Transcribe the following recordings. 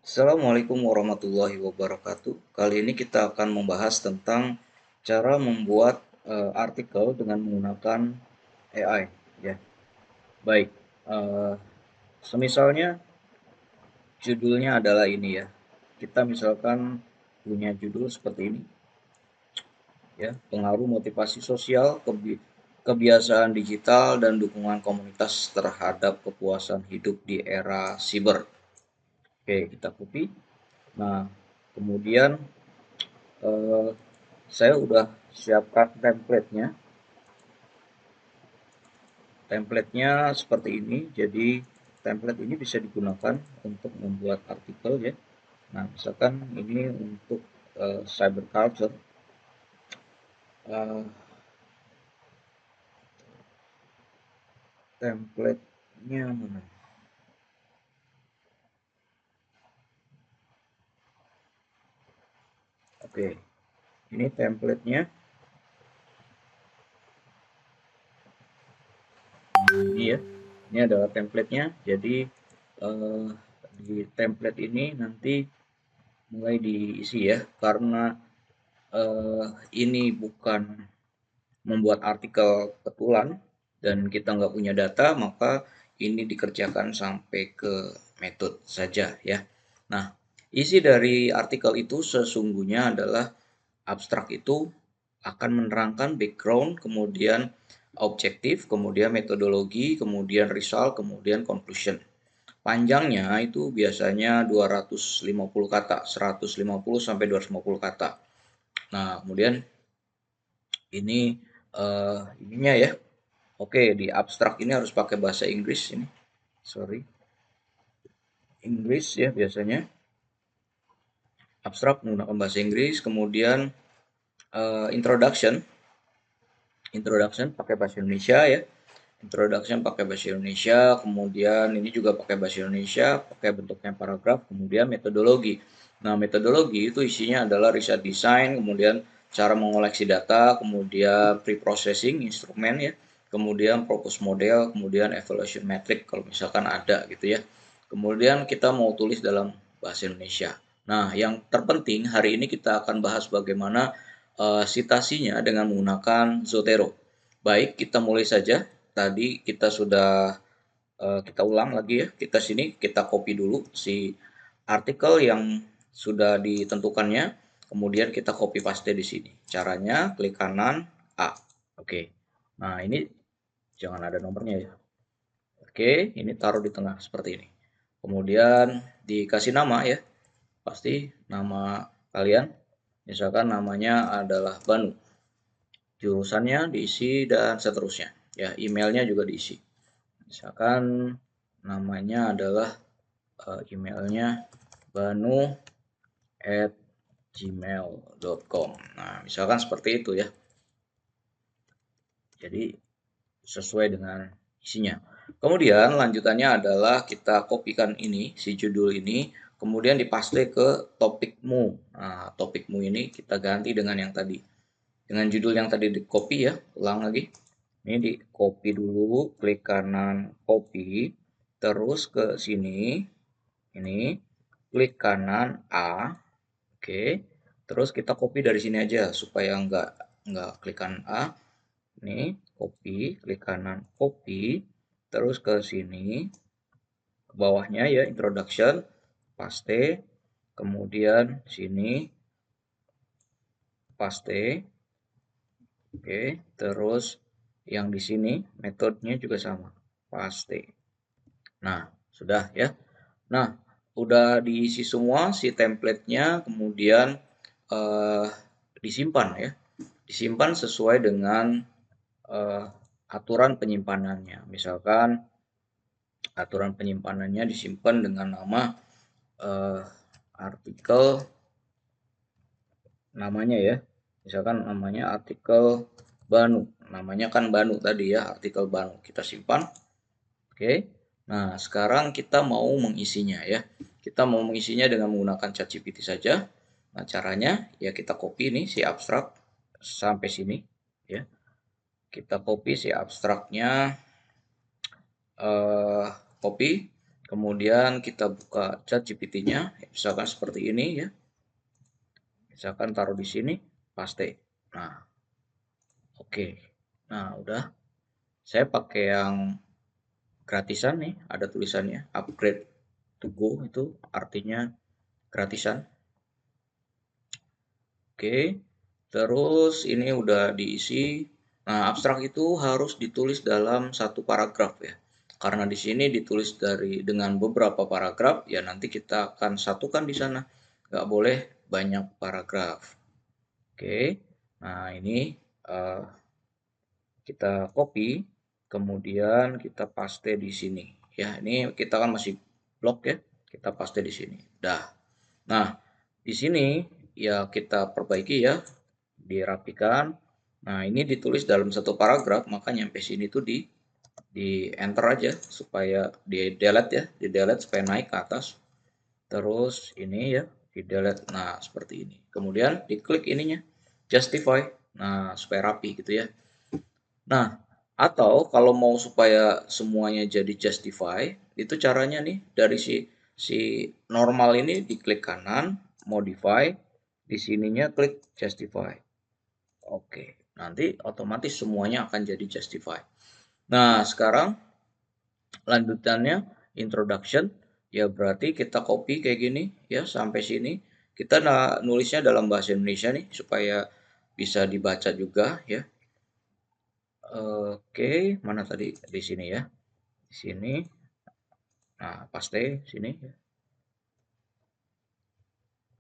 Assalamualaikum warahmatullahi wabarakatuh. Kali ini kita akan membahas tentang cara membuat artikel dengan menggunakan AI. Ya, baik. eh, Semisalnya judulnya adalah ini ya. Kita misalkan punya judul seperti ini, ya, pengaruh motivasi sosial, kebiasaan digital dan dukungan komunitas terhadap kepuasan hidup di era siber. Oke, kita copy. Nah, kemudian eh, saya udah siapkan template-nya. Template-nya seperti ini. Jadi template ini bisa digunakan untuk membuat artikel ya. Nah, misalkan ini untuk cyber culture. Eh, Template-nya mana? Oke, ini template-nya. Ini ya. Ini adalah template-nya. Jadi eh, di template ini nanti mulai diisi ya, karena eh, ini bukan membuat artikel betulan dan kita nggak punya data, maka ini dikerjakan sampai ke metode saja ya. Nah, isi dari artikel itu sesungguhnya adalah abstrak itu akan menerangkan background, kemudian objektif, kemudian metodologi, kemudian result, kemudian conclusion. Panjangnya itu biasanya 250 kata, 150 sampai 250 kata. Nah, kemudian ini ininya ya. Oke, di abstrak ini harus pakai bahasa Inggris ini. Sorry. Inggris ya biasanya. Abstrak menggunakan bahasa Inggris, kemudian introduction. Introduction pakai bahasa Indonesia ya. Introduction pakai bahasa Indonesia, kemudian ini juga pakai bahasa Indonesia, pakai bentuknya paragraf, kemudian metodologi. Nah, metodologi itu isinya adalah riset design, kemudian cara mengoleksi data, kemudian pre-processing instrumen ya, kemudian purpose model, kemudian evaluation metric kalau misalkan ada gitu ya. Kemudian kita mau tulis dalam bahasa Indonesia. Nah, yang terpenting hari ini kita akan bahas bagaimana citasinya dengan menggunakan Zotero. Baik, kita mulai saja. Tadi kita sudah kita ulang lagi ya. Kita sini kita copy dulu si artikel yang sudah ditentukannya, kemudian kita copy paste di sini. Caranya klik kanan A. Oke. Nah, ini jangan ada nomornya ya. Oke, ini taruh di tengah seperti ini. Kemudian dikasih nama ya. Pasti nama kalian. Misalkan namanya adalah Banu. Jurusannya diisi dan seterusnya. Ya, emailnya juga diisi. Misalkan namanya adalah emailnya banu@gmail.com. Nah, misalkan seperti itu ya. Jadi sesuai dengan isinya. Kemudian lanjutannya adalah kita kopikan ini, si judul ini, kemudian dipaste ke topikmu. Nah, topikmu ini kita ganti dengan yang tadi. Dengan judul yang tadi di copy ya, ulang lagi. Ini di copy dulu, klik kanan copy, terus ke sini, ini klik kanan A, oke. Terus kita copy dari sini aja supaya nggak klik kanan A. Ini copy, klik kanan copy, terus ke sini, ke bawahnya ya introduction, paste, kemudian sini paste, oke. Terus yang di sini metodenya juga sama, paste. Nah, sudah ya. Nah, udah diisi semua si template-nya, kemudian eh, disimpan ya. Disimpan sesuai dengan eh, aturan penyimpanannya. Misalkan aturan penyimpanannya disimpan dengan nama eh, artikel namanya ya. Misalkan namanya artikel Banu. Namanya kan Banu tadi ya, artikel Banu. Kita simpan. Oke. Nah, sekarang kita mau mengisinya ya. Kita mau mengisinya dengan menggunakan ChatGPT saja. Nah, caranya ya kita copy nih si abstrak sampai sini ya. Kita copy si abstraknya, copy. Kemudian kita buka ChatGPT-nya, misalkan seperti ini ya. Misalkan taruh di sini, paste. Nah, oke. Nah, udah. Saya pakai yang gratisan nih, ada tulisannya upgrade to go, itu artinya gratisan. Oke. Terus ini udah diisi. Nah, abstrak itu harus ditulis dalam satu paragraf ya. Karena di sini ditulis dengan beberapa paragraf, ya nanti kita akan satukan di sana. Nggak boleh banyak paragraf. Oke. Nah, ini eh, kita copy, kemudian kita paste di sini. Ya, ini kita kan masih blok ya. Kita paste di sini. Dah. Nah, di sini ya kita perbaiki ya, dirapikan. Nah, ini ditulis dalam satu paragraf, maka nyampe sini tuh di enter aja supaya di delete ya, di delete supaya naik ke atas. Terus ini ya, di delete. Nah, seperti ini. Kemudian diklik ininya, justify. Nah, supaya rapi gitu ya. Nah, atau kalau mau supaya semuanya jadi justify, itu caranya nih dari si normal ini diklik kanan, modify, di sininya klik justify. Oke, nanti otomatis semuanya akan jadi justify. Nah, sekarang lanjutannya introduction, ya berarti kita copy kayak gini ya sampai sini. Kita nulisnya dalam bahasa Indonesia nih supaya bisa dibaca juga ya. Oke, mana tadi? Di sini ya. Di sini. Nah, paste sini ya.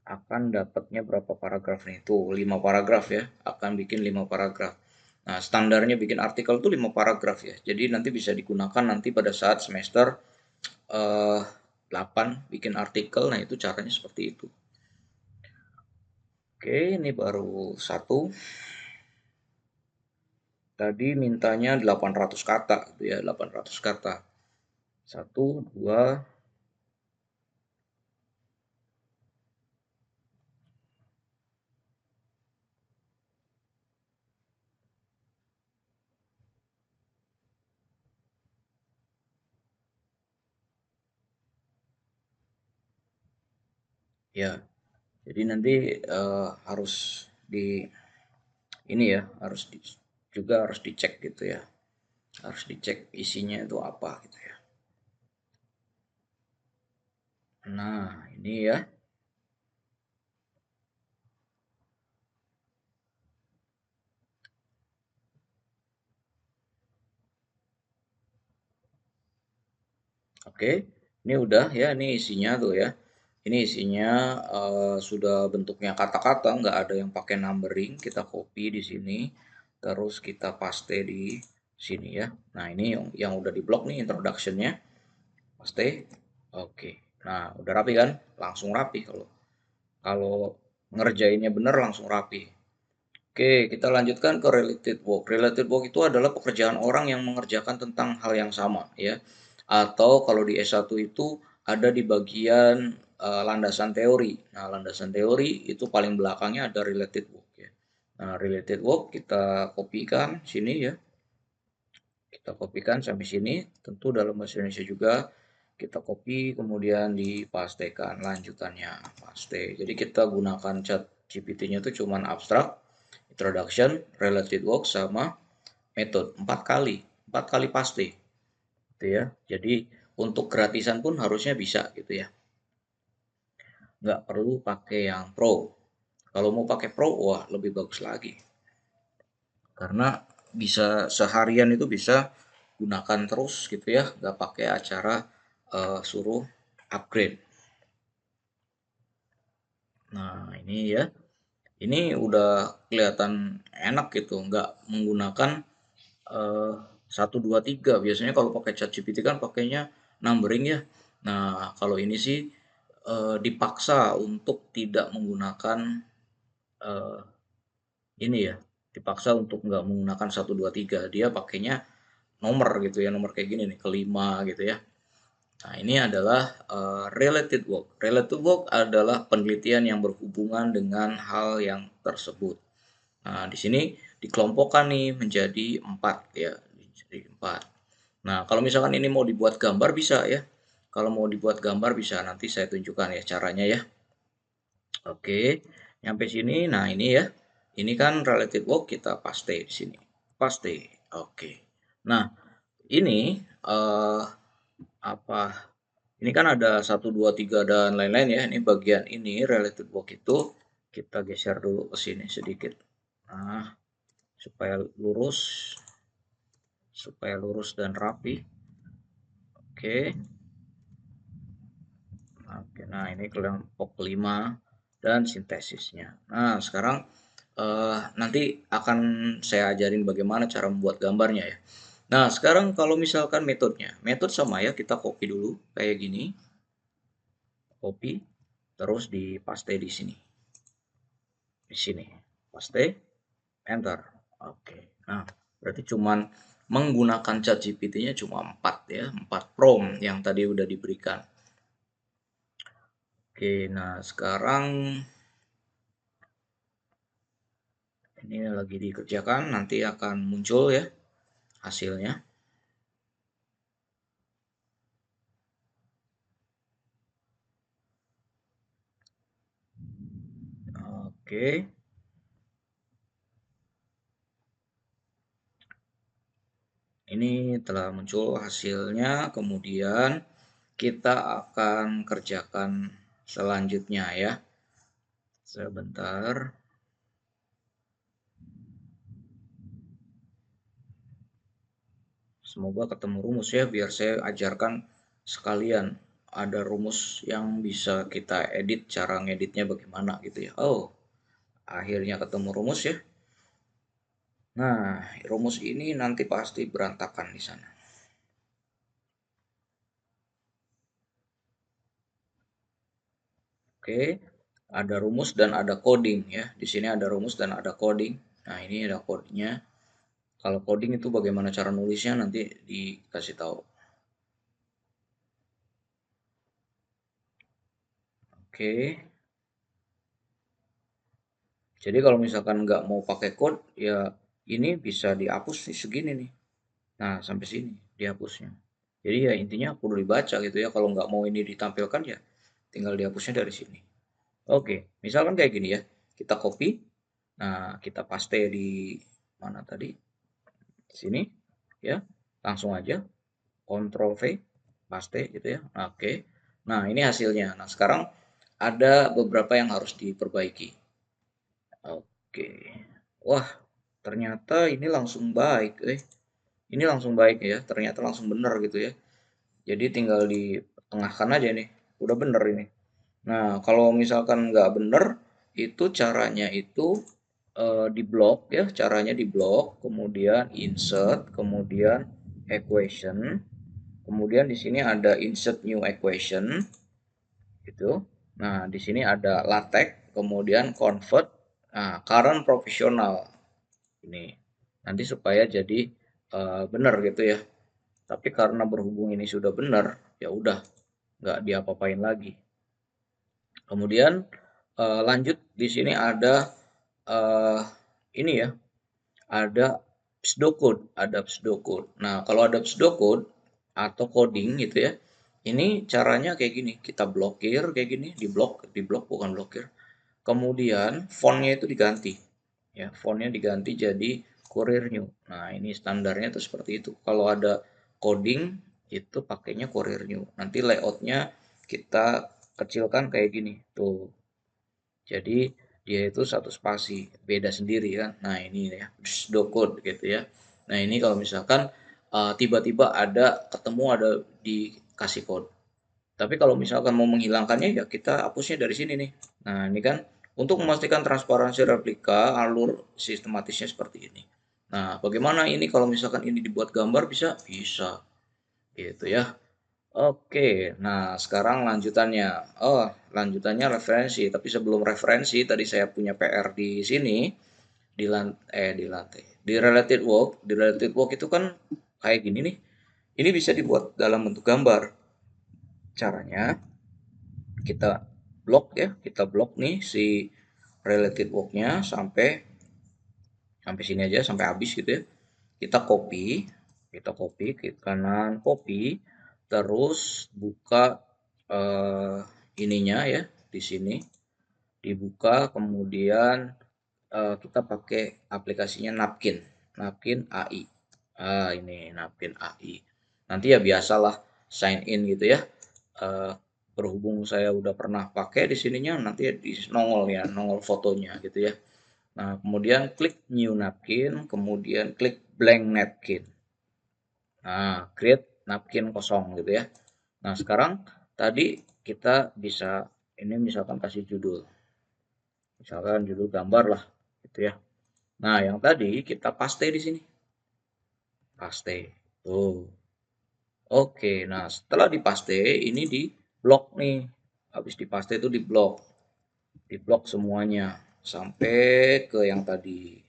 Akan dapatnya berapa paragraf nih? Tuh, 5 paragraf ya. Akan bikin 5 paragraf. Nah, standarnya bikin artikel tuh 5 paragraf ya. Jadi nanti bisa digunakan nanti pada saat semester 8 bikin artikel. Nah, itu caranya seperti itu. Oke, ini baru satu. Tadi mintanya 800 kata gitu ya, 800 kata. Satu, dua, ya. Jadi nanti harus di ini ya, juga harus dicek gitu ya. Harus dicek isinya itu apa gitu ya. Nah, ini ya. Oke. Ini udah ya, ini isinya tuh ya. Ini isinya sudah bentuknya kata-kata, nggak ada yang pakai numbering. Kita copy di sini, terus kita paste di sini ya. Nah, ini yang udah diblok nih introduction-nya. Paste. Oke. Nah, udah rapi kan? Langsung rapi kalau kalau ngerjainnya bener langsung rapi. Oke, kita lanjutkan ke related work. Related work itu adalah pekerjaan orang yang mengerjakan tentang hal yang sama, ya. Atau kalau di S1 itu ada di bagian landasan teori. Nah, landasan teori itu paling belakangnya ada related work, ya. Nah, related work kita kopikan sini ya. Kita kopikan sampai sini, tentu dalam bahasa Indonesia juga kita copy kemudian dipastekan lanjutannya paste. Jadi kita gunakan chat GPT-nya itu cuman abstrak, introduction, related work sama method empat kali paste gitu ya. Jadi untuk gratisan pun harusnya bisa gitu ya. Nggak perlu pakai yang pro. Kalau mau pakai pro, wah lebih bagus lagi. Karena bisa seharian itu bisa gunakan terus gitu ya, nggak pakai acara suruh upgrade. Nah, ini ya, ini udah kelihatan enak gitu, nggak menggunakan eh, 1, 2, 3. Biasanya kalau pakai ChatGPT kan pakainya numbering ya. Nah, kalau ini sih dipaksa untuk tidak menggunakan eh, ini ya, dipaksa untuk nggak menggunakan 1, 2, 3. Dia pakainya nomor gitu ya, nomor kayak gini nih, kelima gitu ya. Nah, ini adalah related work. Related work adalah penelitian yang berhubungan dengan hal yang tersebut. Nah, di sini dikelompokkan nih menjadi 4 ya, jadi 4. Nah, kalau misalkan ini mau dibuat gambar bisa ya. Kalau mau dibuat gambar bisa nanti saya tunjukkan ya caranya ya. Oke, nyampe sini. Nah, ini ya. Ini kan related work kita paste di sini. Paste. Oke. Nah, ini apa? Ini kan ada satu 2 3 dan lain-lain ya. Ini bagian ini related work itu kita geser dulu ke sini sedikit. Nah, supaya lurus, dan rapi. Oke. Oke, nah ini kelompok 5 dan sintesisnya. Nah, sekarang nanti akan saya ajarin bagaimana cara membuat gambarnya ya. Nah, sekarang kalau misalkan metodenya, metode sama ya, kita copy dulu kayak gini, copy, terus di paste di sini, paste, enter. Oke, nah berarti cuman menggunakan ChatGPT-nya cuma 4 ya, 4 prompt yang tadi udah diberikan. Oke, nah sekarang ini lagi dikerjakan, nanti akan muncul ya hasilnya. Oke, ini telah muncul hasilnya. Kemudian kita akan kerjakan selanjutnya ya. Sebentar. Semoga ketemu rumus ya, biar saya ajarkan sekalian. Ada rumus yang bisa kita edit, cara ngeditnya bagaimana gitu ya. Oh, akhirnya ketemu rumus ya. Nah, rumus ini nanti pasti berantakan di sana. Oke, ada rumus dan ada coding ya. Di sini ada rumus dan ada coding. Nah, ini ada codingnya. Kalau coding itu bagaimana cara nulisnya nanti dikasih tahu. Oke, jadi kalau misalkan nggak mau pakai code, ya ini bisa dihapus nih segini nih. Nah, sampai sini dihapusnya. Jadi ya intinya perlu dibaca gitu ya. Kalau nggak mau ini ditampilkan ya tinggal dihapusnya dari sini. Oke, misalkan kayak gini ya. Kita copy. Nah, kita paste di mana tadi? Sini ya. Langsung aja Ctrl V, paste gitu ya. Oke. Nah, ini hasilnya. Nah, sekarang ada beberapa yang harus diperbaiki. Oke. Wah, ternyata ini langsung baik, Ini langsung baik ya, ternyata langsung benar gitu ya. Jadi tinggal ditengahkan aja nih, udah bener ini. Nah, kalau misalkan nggak bener, itu caranya itu di blok ya, caranya di blok, kemudian insert, kemudian equation, kemudian di sini ada insert new equation, gitu. Nah, di sini ada LaTeX, kemudian convert, nah, current professional ini. Nanti supaya jadi benar gitu ya. Tapi karena berhubung ini sudah benar, ya udah nggak diapa-apain lagi. Kemudian lanjut di sini ada eh, ini ya, ada pseudocode, Nah, kalau ada pseudocode atau coding gitu ya, ini caranya kayak gini, kita blokir kayak gini, di blok bukan blokir. Kemudian fontnya itu diganti, ya fontnya diganti jadi Courier New. Nah, ini standarnya tuh seperti itu. Kalau ada coding itu pakainya Courier New. Nanti layoutnya kita kecilkan kayak gini tuh. Jadi dia itu satu spasi, beda sendiri kan. Nah, ini ya, code gitu ya. Nah, ini kalau misalkan tiba-tiba ada ketemu ada dikasih code. Tapi kalau misalkan mau menghilangkannya ya kita hapusnya dari sini nih. Nah, ini kan untuk memastikan transparansi replika alur sistematisnya seperti ini. Nah, bagaimana ini kalau misalkan ini dibuat gambar bisa? Bisa. Gitu ya. Oke, nah sekarang lanjutannya. Oh, lanjutannya referensi. Tapi sebelum referensi, tadi saya punya PR di sini, di lantai. Di related work itu kan kayak gini nih. Ini bisa dibuat dalam bentuk gambar. Caranya kita kita blok nih si related work-nya sampai sampai sini aja sampai habis gitu ya. Kita copy, klik kanan copy, terus buka ininya ya di sini, dibuka, kemudian kita pakai aplikasinya Napkin, Napkin AI. Ini Napkin AI. Nanti ya biasalah sign in gitu ya. Eh, Berhubung saya udah pernah pakai di sininya, nanti di nongol ya, nongol fotonya gitu ya. Nah, kemudian klik new napkin, kemudian klik blank napkin. Nah, create napkin kosong gitu ya. Nah, sekarang tadi kita bisa ini misalkan kasih judul. Misalkan judul gambar lah gitu ya. Nah, yang tadi kita paste di sini. Paste. Tuh. Oke, nah setelah dipaste ini di blok nih. Habis dipaste itu di blok. Di blok semuanya sampai ke yang tadi.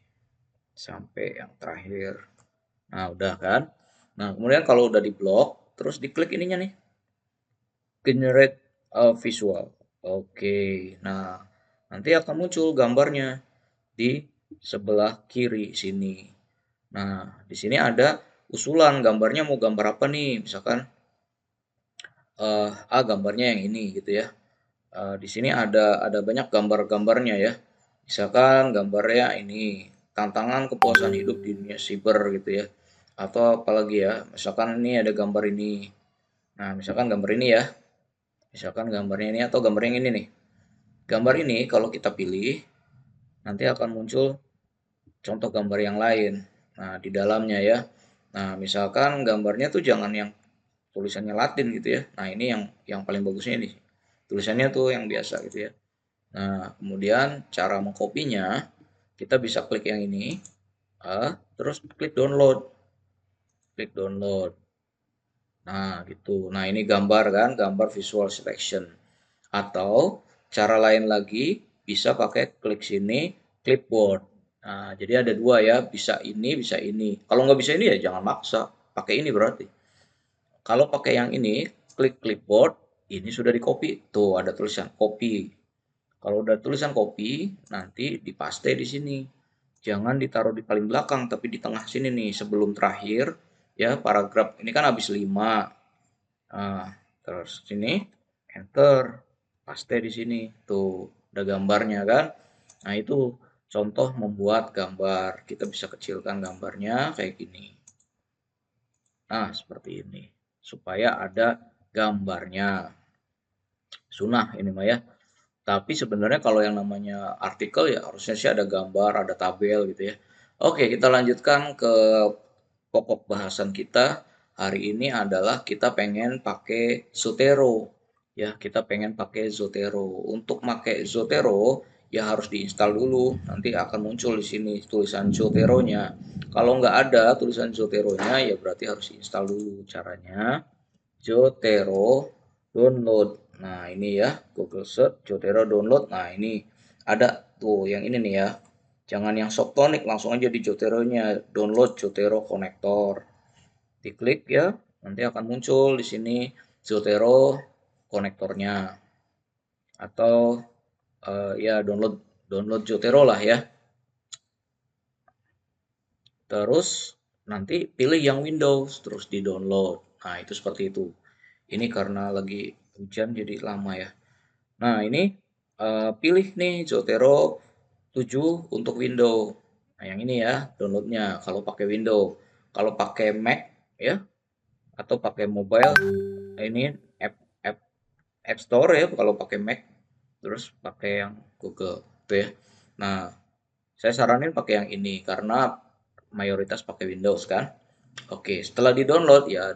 Sampai yang terakhir. Nah, udah kan? Nah, kemudian kalau udah di blok, terus diklik ininya nih, generate visual. Oke, nah nanti akan muncul gambarnya di sebelah kiri sini. Nah, di sini ada usulan gambarnya mau gambar apa nih? Misalkan gambarnya yang ini gitu ya. Di sini ada banyak gambar-gambarnya ya. Misalkan gambarnya ini tantangan kepuasan hidup di dunia siber gitu ya. Atau apalagi ya, misalkan ini ada gambar ini. Nah, misalkan gambar ini ya. Misalkan gambarnya ini atau gambar yang ini nih. Gambar ini kalau kita pilih nanti akan muncul contoh gambar yang lain. Nah, di dalamnya ya. Nah, misalkan gambarnya tuh jangan yang tulisannya Latin gitu ya. Nah, ini yang paling bagusnya ini. Tulisannya tuh yang biasa gitu ya. Nah, kemudian cara mengkopinya, kita bisa klik yang ini, terus klik download, klik download. Nah, gitu. Nah, ini gambar kan, gambar visual selection. Atau cara lain lagi, bisa pakai klik sini, clipboard. Nah, jadi ada dua ya, bisa ini, bisa ini. Kalau nggak bisa ini ya jangan maksa, pakai ini berarti. Kalau pakai yang ini, klik clipboard, ini sudah di copy. Tuh, ada tulisan copy. Kalau udah tulisan copy, nanti dipaste di sini. Jangan ditaruh di paling belakang, tapi di tengah sini nih, sebelum terakhir. Ya, paragraf ini kan habis 5. Nah, terus sini, enter, paste di sini. Tuh, ada gambarnya kan. Nah, itu contoh membuat gambar. Kita bisa kecilkan gambarnya kayak gini. Nah, seperti ini. Supaya ada gambarnya. Sunah ini mah ya. Tapi sebenarnya kalau yang namanya artikel ya harusnya sih ada gambar, ada tabel gitu ya. Oke, kita lanjutkan ke pokok bahasan kita. Hari ini adalah kita pengen pakai Zotero. Ya, kita pengen pakai Zotero. Untuk pakai Zotero ya harus diinstal dulu. Nanti akan muncul di sini tulisan Zotero-nya. Kalau nggak ada tulisan Zotero-nya ya berarti harus diinstal dulu. Caranya Zotero download. Nah, ini ya, Google search Zotero download. Nah, ini ada tuh yang ini nih ya. Jangan yang Softonic, langsung aja di Zotero-nya download Zotero konektor. Diklik ya, nanti akan muncul di sini Zotero konektornya atau ya download download Zotero lah ya. Terus nanti pilih yang Windows, terus di-download. Nah, itu seperti itu. Ini karena lagi hujan jadi lama ya. Nah, ini pilih nih Zotero 7 untuk Windows. Nah, yang ini ya downloadnya kalau pakai Windows. Kalau pakai Mac ya atau pakai mobile, ini app, app, App Store ya kalau pakai Mac. Terus pakai yang Google gitu ya. Nah, saya saranin pakai yang ini karena mayoritas pakai Windows kan. Oke, setelah di-download ya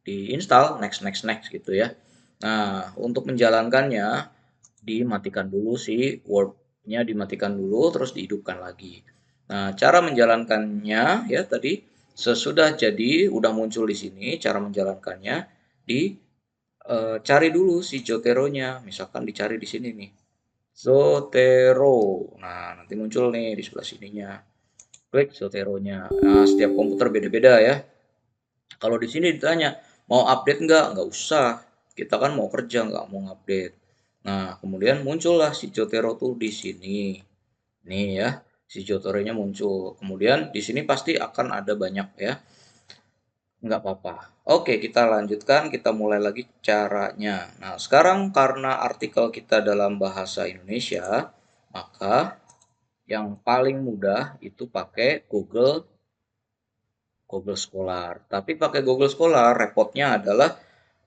di-install next next next gitu ya. Nah, untuk menjalankannya dimatikan dulu si Word-nya dimatikan dulu terus dihidupkan lagi. Nah, cara menjalankannya ya tadi sesudah jadi udah muncul di sini cara menjalankannya di cari dulu si Zotero-nya. Misalkan dicari di sini nih. Zotero. Nah, nanti muncul nih di sebelah sininya. Klik Zotero-nya. Nah, setiap komputer beda-beda ya. Kalau di sini ditanya, mau update nggak? Nggak usah. Kita kan mau kerja, nggak mau update. Nah, kemudian muncullah si Jotero tuh di sini. Nih ya, si Jotero-nya muncul. Kemudian di sini pasti akan ada banyak ya Nggak apa-apa. Oke, kita lanjutkan, kita mulai lagi caranya. Nah, sekarang karena artikel kita dalam bahasa Indonesia, maka yang paling mudah itu pakai Google Scholar. Tapi pakai Google Scholar, repotnya adalah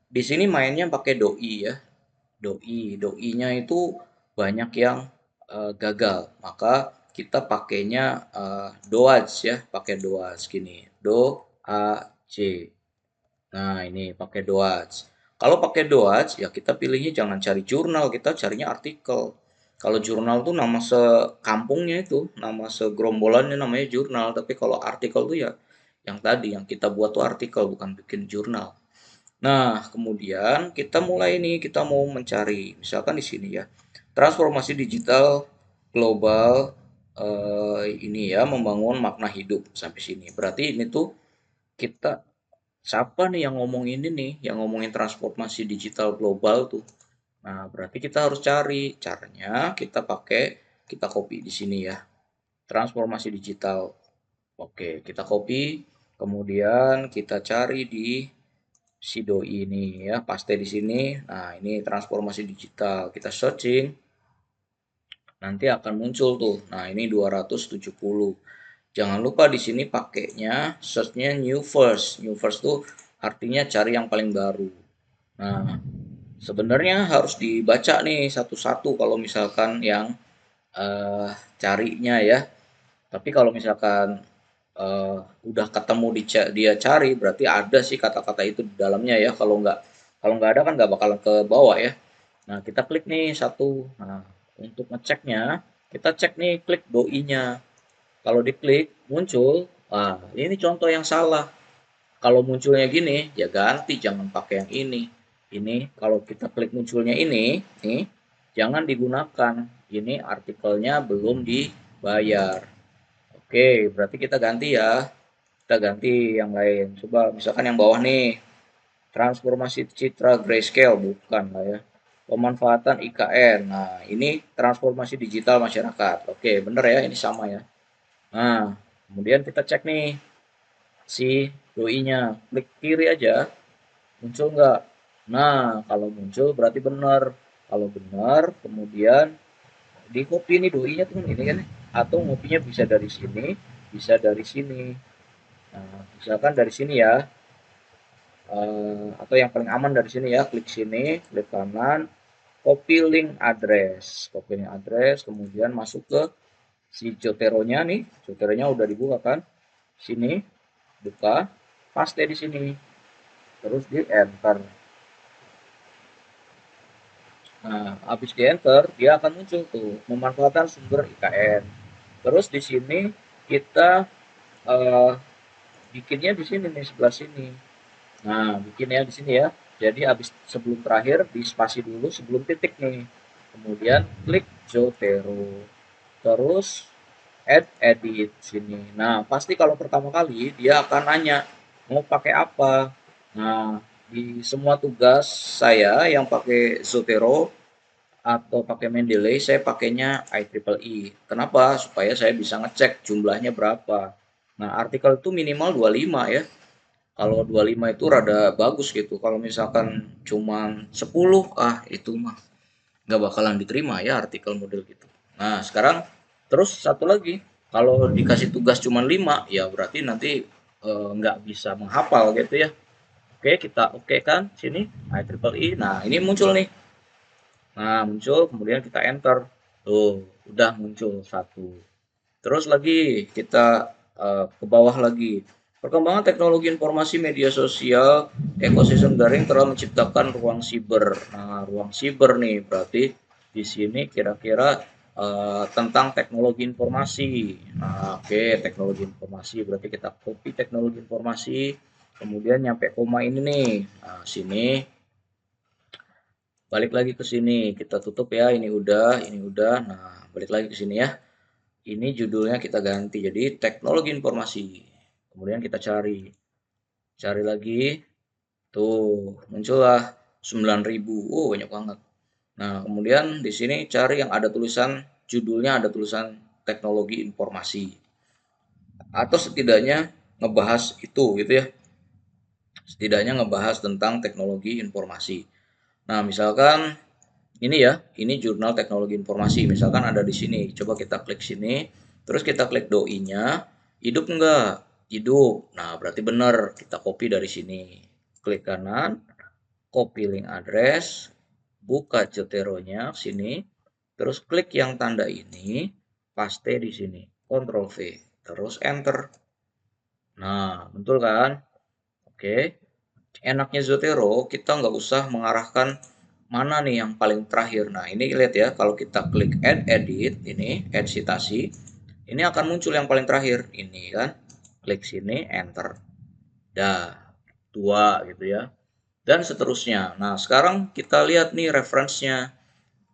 di sini mainnya pakai doi ya. Doi-nya itu banyak yang gagal. Maka kita pakainya Doaj ya, pakai Doaj gini. Do A J. Nah, ini pakai Doaj. Kalau pakai Doaj, ya kita pilihnya jangan cari jurnal, kita carinya artikel. Kalau jurnal tuh nama sekampungnya itu, nama segerombolannya namanya jurnal. Tapi kalau artikel tuh ya yang tadi, yang kita buat tuh artikel, bukan bikin jurnal. Nah, kemudian kita mulai nih, kita mau mencari, misalkan di sini ya, transformasi digital global ini ya, membangun makna hidup sampai sini. Berarti ini tuh kita siapa nih yang ngomong ini nih, yang ngomongin transformasi digital global tuh. Nah, berarti kita harus cari caranya, kita copy di sini ya. Transformasi digital. Oke, kita copy, kemudian kita cari di si doi ini ya, paste di sini. Nah, ini transformasi digital. Kita searching, nanti akan muncul tuh. Nah, ini 270. Jangan lupa di sini pakainya searchnya new first. New first tuh artinya cari yang paling baru. Nah, sebenarnya harus dibaca nih satu-satu kalau misalkan yang eh, carinya ya. Tapi kalau misalkan eh, udah ketemu dia cari, berarti ada sih kata-kata itu di dalamnya ya. Kalau nggak ada kan nggak bakalan ke bawah ya. Nah, kita klik nih satu. Nah, untuk ngeceknya, kita cek nih klik doi-nya. Kalau diklik muncul, ini contoh yang salah. Kalau munculnya gini, ya ganti, jangan pakai yang ini. Ini kalau kita klik munculnya ini, nih, jangan digunakan. Ini artikelnya belum dibayar. Oke, berarti kita ganti ya. Kita ganti yang lain. Coba misalkan yang bawah nih, transformasi citra grayscale, bukan lah ya. Pemanfaatan IKN. Nah, ini transformasi digital masyarakat. Oke, bener ya, ini sama ya. Nah, kemudian kita cek nih si doi-nya. Klik kiri aja, muncul nggak? Nah, kalau muncul berarti benar. Kalau benar, kemudian di copy nih doi-nya tuh ini kan. Atau ngopinya bisa dari sini, bisa dari sini. Nah, misalkan dari sini ya, atau yang paling aman dari sini ya, klik sini, klik kanan, copy link address, kemudian masuk ke si Joteronya nih, Joteronya udah dibuka kan, sini, buka, paste di sini, terus di enter. Nah, habis di enter, dia akan muncul tuh, memanfaatkan sumber IKN. Terus di sini kita eh, bikinnya di sini nih, sebelah sini. Nah, bikinnya di sini ya. Jadi habis sebelum terakhir di spasi dulu sebelum titik nih. Kemudian klik Zotero. Terus add edit sini. Nah, pasti kalau pertama kali dia akan nanya mau pakai apa. Nah, di semua tugas saya yang pakai Zotero atau pakai Mendeley, saya pakainya IEEE. Kenapa? Supaya saya bisa ngecek jumlahnya berapa. Nah, artikel itu minimal 25 ya. Kalau 25 itu rada bagus gitu. Kalau misalkan cuma 10, itu mah nggak bakalan diterima ya artikel model gitu. Nah, sekarang terus satu lagi, kalau dikasih tugas cuma 5, ya berarti nanti nggak bisa menghafal gitu ya. Oke, kita oke kan sini IEEE. Nah, ini muncul nih. Nah, muncul kemudian kita enter. Tuh, udah muncul satu. Terus lagi kita ke bawah lagi. Perkembangan teknologi informasi media sosial, ekosistem daring telah menciptakan ruang siber. Nah, ruang siber nih berarti di sini kira-kira tentang teknologi informasi. Nah, oke, teknologi informasi berarti kita copy teknologi informasi, kemudian nyampe koma ini nih. Nah, sini balik lagi ke sini, kita tutup ya, ini udah. Nah, balik lagi ke sini ya. Ini judulnya kita ganti jadi teknologi informasi. Kemudian kita cari. Cari lagi. Tuh, muncullah 9.000. Oh, banyak banget. Nah, kemudian di sini cari yang ada tulisan judulnya ada tulisan teknologi informasi atau setidaknya ngebahas itu gitu ya. Setidaknya ngebahas tentang teknologi informasi. Nah, misalkan ini ya, ini jurnal teknologi informasi. Misalkan ada di sini. Coba kita klik sini, terus kita klik doi-nya. Hidup enggak? Hidup. Nah, berarti benar. Kita copy dari sini. Klik kanan, copy link address, buka Zotero-nya sini, terus klik yang tanda ini, paste di sini. Ctrl V, terus enter. Nah, betul kan? Oke. Enaknya Zotero, kita nggak usah mengarahkan mana nih yang paling terakhir. Nah, ini lihat ya, kalau kita klik add edit, ini add citasi, ini akan muncul yang paling terakhir. Ini kan, klik sini, enter. Dah, dua gitu ya. Dan seterusnya. Nah, sekarang kita lihat nih reference-nya.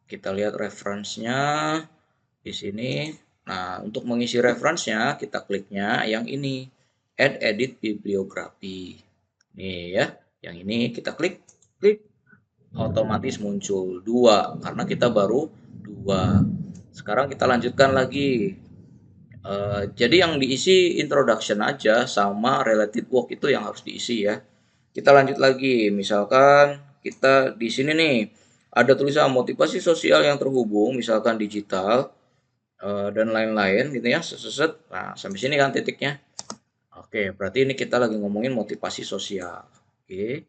Kita lihat reference-nya di sini. Nah, untuk mengisi reference-nya, kita kliknya yang ini, add edit bibliography. Nih ya, yang ini kita klik, klik, otomatis muncul dua, karena kita baru dua. Sekarang kita lanjutkan lagi. Jadi yang diisi introduction aja sama related work itu yang harus diisi ya. Kita lanjut lagi, misalkan kita di sini nih ada tulisan motivasi sosial yang terhubung, misalkan digital dan lain-lain gitu ya, seset. Nah, sampai sini kan titiknya. Oke, berarti ini kita lagi ngomongin motivasi sosial. Oke,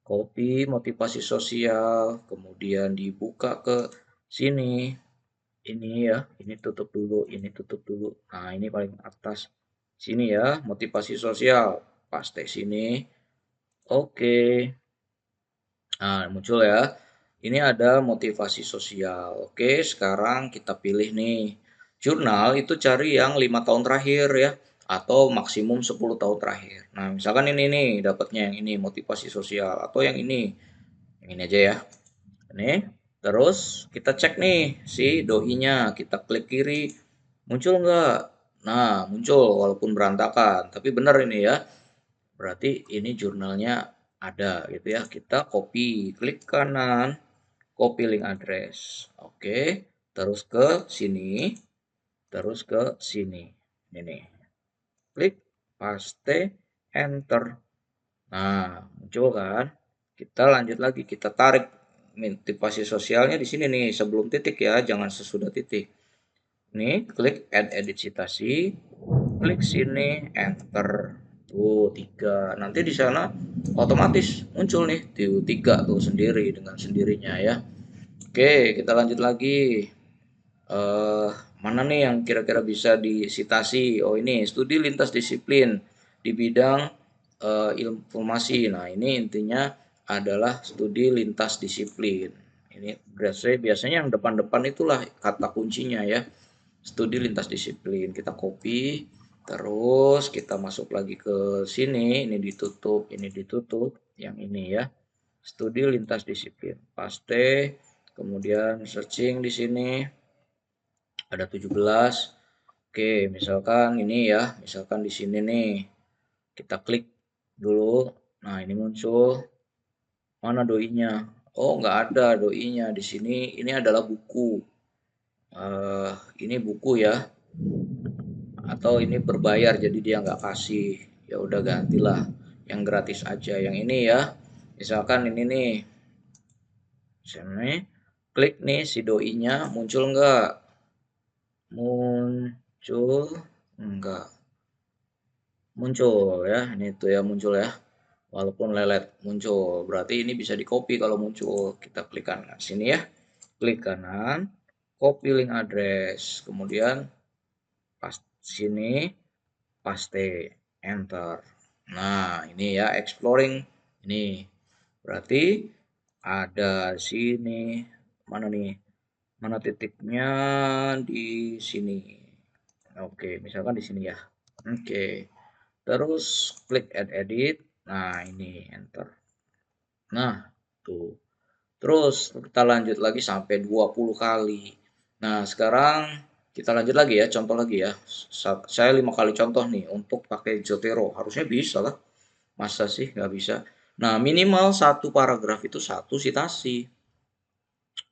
copy motivasi sosial, kemudian dibuka ke sini. Ini ya, ini tutup dulu, ini tutup dulu. Nah, ini paling atas. Sini ya, motivasi sosial. Paste sini. Oke. Nah, muncul ya. Ini ada motivasi sosial. Oke, sekarang kita pilih nih. Jurnal itu cari yang 5 tahun terakhir ya. Atau maksimum 10 tahun terakhir. Nah, misalkan ini nih, dapatnya yang ini, motivasi sosial. Atau yang ini. Yang ini aja ya. Ini. Terus kita cek nih si doi-nya. Kita klik kiri. Muncul nggak? Nah, muncul walaupun berantakan. Tapi benar ini ya. Berarti ini jurnalnya ada gitu ya. Kita copy, klik kanan, copy link address. Oke, terus ke sini, terus ke sini. Ini. Klik, paste, enter. Nah, muncul kan? Kita lanjut lagi, kita tarik motivasi sosialnya di sini nih, sebelum titik ya, jangan sesudah titik. Nih, klik add edit citasi, klik sini, enter. Tuh, 3. Nanti di sana otomatis muncul nih, tuh 3 tuh sendiri dengan sendirinya ya. Oke, kita lanjut lagi. Eh, mana nih yang kira-kira bisa disitasi? Oh, ini studi lintas disiplin di bidang informasi. Nah, ini intinya adalah studi lintas disiplin. Ini biasanya yang depan-depan itulah kata kuncinya ya. Studi lintas disiplin. Kita copy, terus kita masuk lagi ke sini, ini ditutup, yang ini ya. Studi lintas disiplin. Paste, kemudian searching di sini ada 17. Oke, misalkan ini ya, misalkan di sini nih. Kita klik dulu. Nah, ini muncul. Mana doi-nya? Oh, nggak ada doi-nya. Di sini ini adalah buku. Eh, ini buku ya. Atau ini berbayar jadi dia nggak kasih. Ya udah gantilah yang gratis aja. Yang ini ya. Misalkan ini nih. Sini. Klik nih si doi-nya. Muncul nggak? Muncul enggak. Muncul ya. Ini tuh ya muncul ya. Walaupun lelet muncul. Berarti ini bisa di copy kalau muncul. Kita klik kanan sini ya. Klik kanan, copy link address. Kemudian pas sini paste, enter. Nah, ini ya exploring. Ini berarti ada sini. Mana nih? Mana titiknya di sini. Oke, misalkan di sini ya. Oke. Terus klik add edit. Nah, ini enter. Nah, tuh. Terus kita lanjut lagi sampai 20 kali. Nah, sekarang kita lanjut lagi ya, contoh lagi ya. Saya 5 kali contoh nih untuk pakai Zotero. Harusnya bisa lah. Masa sih nggak bisa? Nah, minimal satu paragraf itu satu citasi.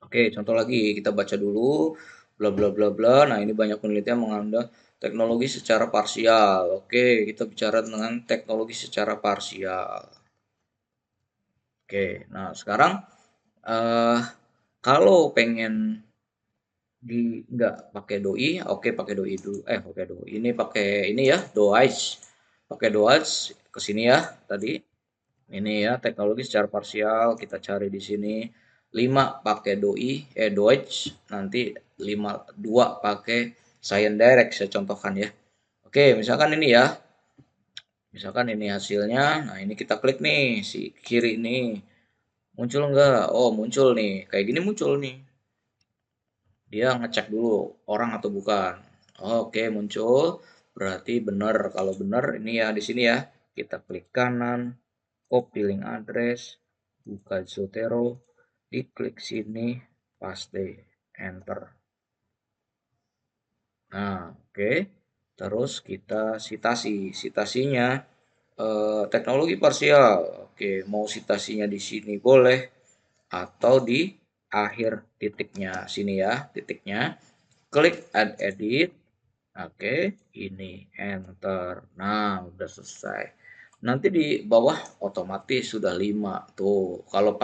Oke, contoh lagi kita baca dulu bla bla bla bla. Nah, ini banyak penelitian mengandung teknologi secara parsial. Oke, kita bicara dengan teknologi secara parsial. Oke, nah sekarang eh kalau pengen nggak pakai doi, oke pakai doi dulu. Pakai doi. Ini pakai ini ya, doice. Pakai doice ke sini ya tadi. Ini ya, teknologi secara parsial kita cari di sini. 5 pakai doi, Deutsch, nanti 2 pakai Science Direct saya contohkan ya. Oke, misalkan ini ya. Misalkan ini hasilnya. Nah, ini kita klik nih si kiri nih. Muncul enggak? Oh, muncul nih. Kayak gini muncul nih. Dia ngecek dulu orang atau bukan. Oke, muncul. Berarti benar. Kalau benar ini ya di sini ya. Kita klik kanan, copy link address, buka Zotero, diklik sini, paste, enter. Nah, oke. Terus kita citasi. Citasinya teknologi parsial. Oke, mau citasinya di sini boleh atau di akhir titiknya sini ya, titiknya. Klik add edit. Oke, ini enter. Nah, udah selesai. Nanti di bawah otomatis sudah 5. Tuh, kalau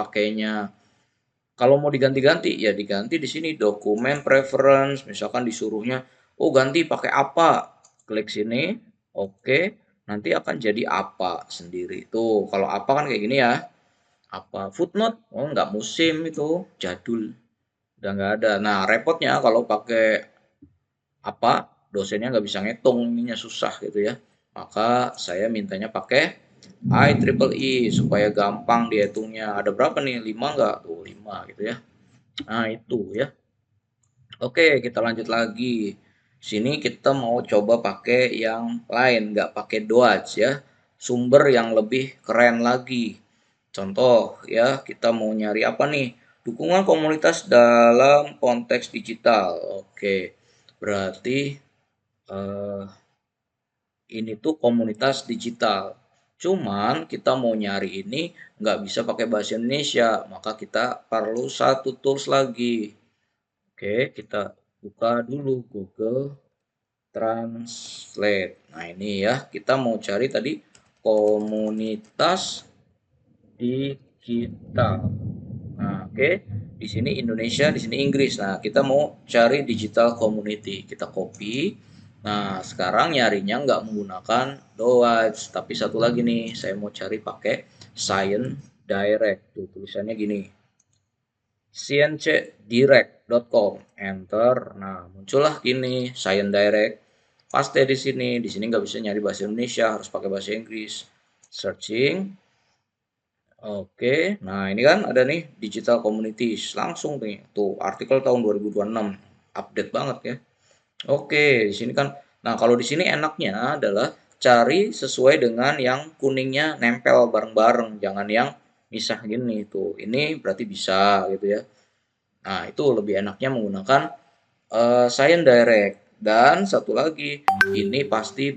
mau diganti-ganti ya diganti di sini dokumen preference, misalkan disuruhnya oh ganti pakai apa? Klik sini. Oke, nanti akan jadi apa sendiri. Tuh, kalau apa kan kayak gini ya. Apa footnote? Oh, nggak musim itu, jadul. Udah nggak ada. Nah, repotnya kalau pakai apa dosennya nggak bisa ngitung, ininya susah gitu ya, maka saya mintanya pakai IEEE supaya gampang dihitungnya. Ada berapa nih, 5 nggak tuh, 5 gitu ya. Nah itu ya. Oke, kita lanjut lagi. Sini kita mau coba pakai yang lain, nggak pakai Dodge ya, sumber yang lebih keren lagi. Contoh ya, kita mau nyari apa nih, dukungan komunitas dalam konteks digital. Oke, berarti eh, ini tuh komunitas digital. Cuman kita mau nyari ini nggak bisa pakai bahasa Indonesia, maka kita perlu satu tools lagi. Oke, kita buka dulu Google Translate. Nah ini ya, kita mau cari tadi komunitas digital. Nah, oke. Di sini Indonesia, di sini Inggris. Nah, kita mau cari digital community. Kita copy. Nah, sekarang nyarinya nggak menggunakan Dowads, tapi satu lagi nih, saya mau cari pakai Science Direct. Tuh, tulisannya gini. sciencdirect.com. Enter. Nah, muncullah gini, Science Direct. Paste di sini. Di sini nggak bisa nyari bahasa Indonesia, harus pakai bahasa Inggris. Searching. Oke, nah ini kan ada nih digital communities langsung nih tuh artikel tahun 2026 update banget ya. Oke, di sini kan, nah kalau di sini enaknya adalah cari sesuai dengan yang kuningnya nempel bareng-bareng, jangan yang misah gini tuh. Ini berarti bisa gitu ya. Nah itu lebih enaknya menggunakan Science Direct. Dan satu lagi, ini pasti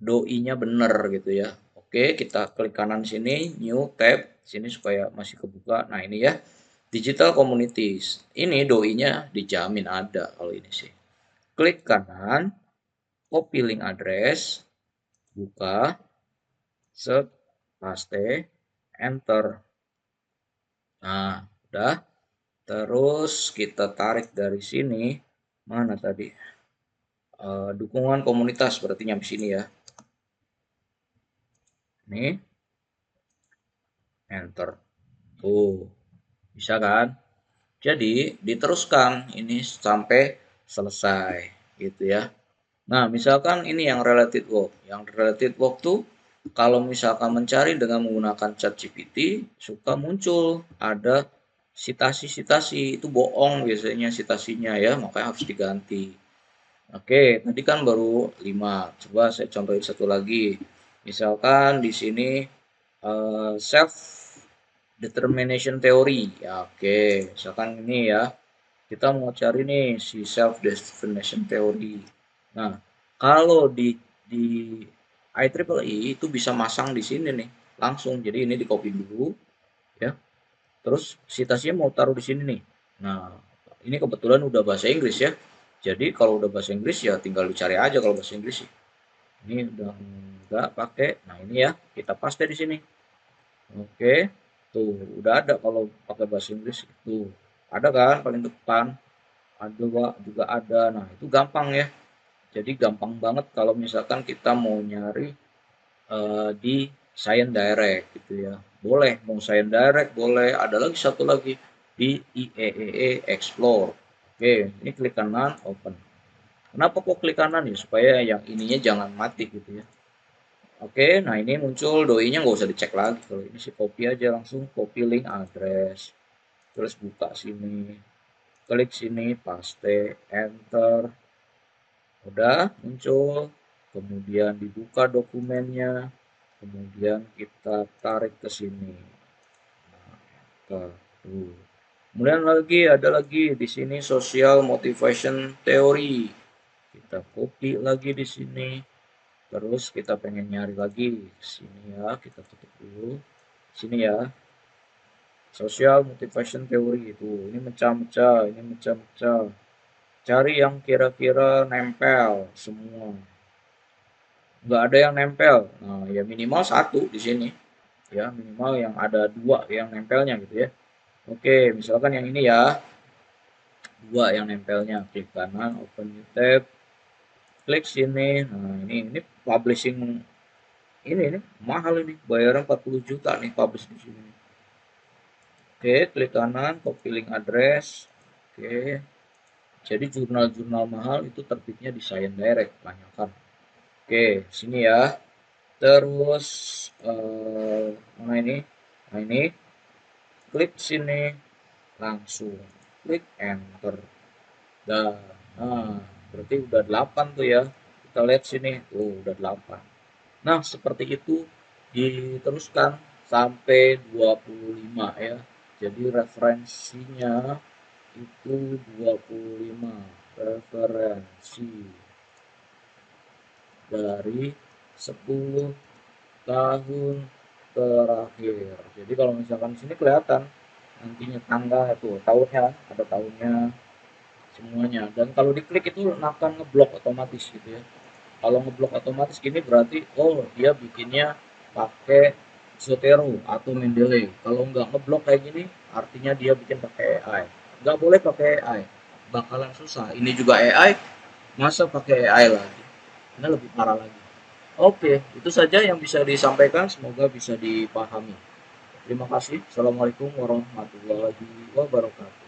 doi-nya bener gitu ya. Oke, kita klik kanan sini, new tab, sini supaya masih kebuka. Nah, ini ya, digital communities. Ini doi-nya dijamin ada kalau ini sih. Klik kanan, copy link address, buka, set, paste, enter. Nah, udah. Terus kita tarik dari sini, mana tadi? Dukungan komunitas berarti nyampe sini ya. Nih, enter. Tuh, bisa kan? Jadi diteruskan ini sampai selesai gitu ya. Nah, misalkan ini yang related work. Yang related work tuh kalau misalkan mencari dengan menggunakan ChatGPT suka muncul ada sitasi-sitasi, itu bohong biasanya sitasinya ya, makanya harus diganti. Oke, tadi kan baru 5. Coba saya contohin satu lagi. Misalkan di sini self determination theory. Ya, oke, misalkan ini ya. Kita mau cari nih si self determination theory. Nah, kalau di IEEE itu bisa masang di sini nih langsung. Jadi ini di copy dulu ya. Terus citasinya mau taruh di sini nih. Nah, ini kebetulan udah bahasa Inggris ya. Jadi kalau udah bahasa Inggris ya tinggal dicari aja kalau bahasa Inggris sih. Ini udah enggak pakai. Nah, ini ya, kita paste di sini. Oke. Tuh, udah ada kalau pakai bahasa Inggris itu. Ada kan paling depan, ada Pak, juga ada. Nah, itu gampang ya. Jadi gampang banget kalau misalkan kita mau nyari di Science Direct gitu ya. Boleh, mau Science Direct boleh. Ada lagi satu lagi di IEEE Explore. Oke, ini klik kanan, open. Kenapa kok klik kanan ya? Supaya yang ininya jangan mati gitu ya. Oke, nah ini muncul doi-nya nggak usah dicek lagi. Kalau ini sih copy aja langsung copy link address. Terus buka sini, klik sini, paste, enter. Udah muncul. Kemudian dibuka dokumennya. Kemudian kita tarik ke sini. Nah, tuh. Kemudian lagi ada lagi di sini social motivation theory. Kita copy lagi di sini. Terus kita pengen nyari lagi sini ya, kita tutup dulu. Sini ya, social motivation theory itu. Ini mecah-mecah, ini mecah-mecah. Cari yang kira-kira nempel semua. Nggak ada yang nempel. Nah, ya minimal satu di sini. Ya, minimal yang ada dua yang nempelnya gitu ya. Oke, misalkan yang ini ya, dua yang nempelnya. Klik kanan, open new tab, klik sini. Nah, ini publishing ini mahal ini, bayaran 40 juta nih publish di sini. Oke, klik kanan, copy link address. Oke, jadi jurnal-jurnal mahal itu terbitnya di Science Direct banyak kan. Oke, sini ya. Terus mana ini? Nah ini klik sini langsung klik enter. Dan nah, berarti udah 8 tuh ya. Kita lihat sini, tuh udah 8. Nah, seperti itu diteruskan sampai 25 ya. Jadi referensinya itu 25 referensi dari 10 tahun terakhir. Jadi kalau misalkan di sini kelihatan nantinya tanggal itu tahunnya, ada tahunnya semuanya. Dan kalau diklik itu akan ngeblok otomatis gitu ya. Kalau ngeblok otomatis gini berarti oh dia bikinnya pakai Zotero atau Mendeley. Kalau nggak ngeblok kayak gini artinya dia bikin pakai AI. Nggak boleh pakai AI, bakalan susah. Ini juga AI, masa pakai AI lagi? Ini lebih parah lagi. Oke, itu saja yang bisa disampaikan. Semoga bisa dipahami. Terima kasih. Assalamualaikum warahmatullahi wabarakatuh.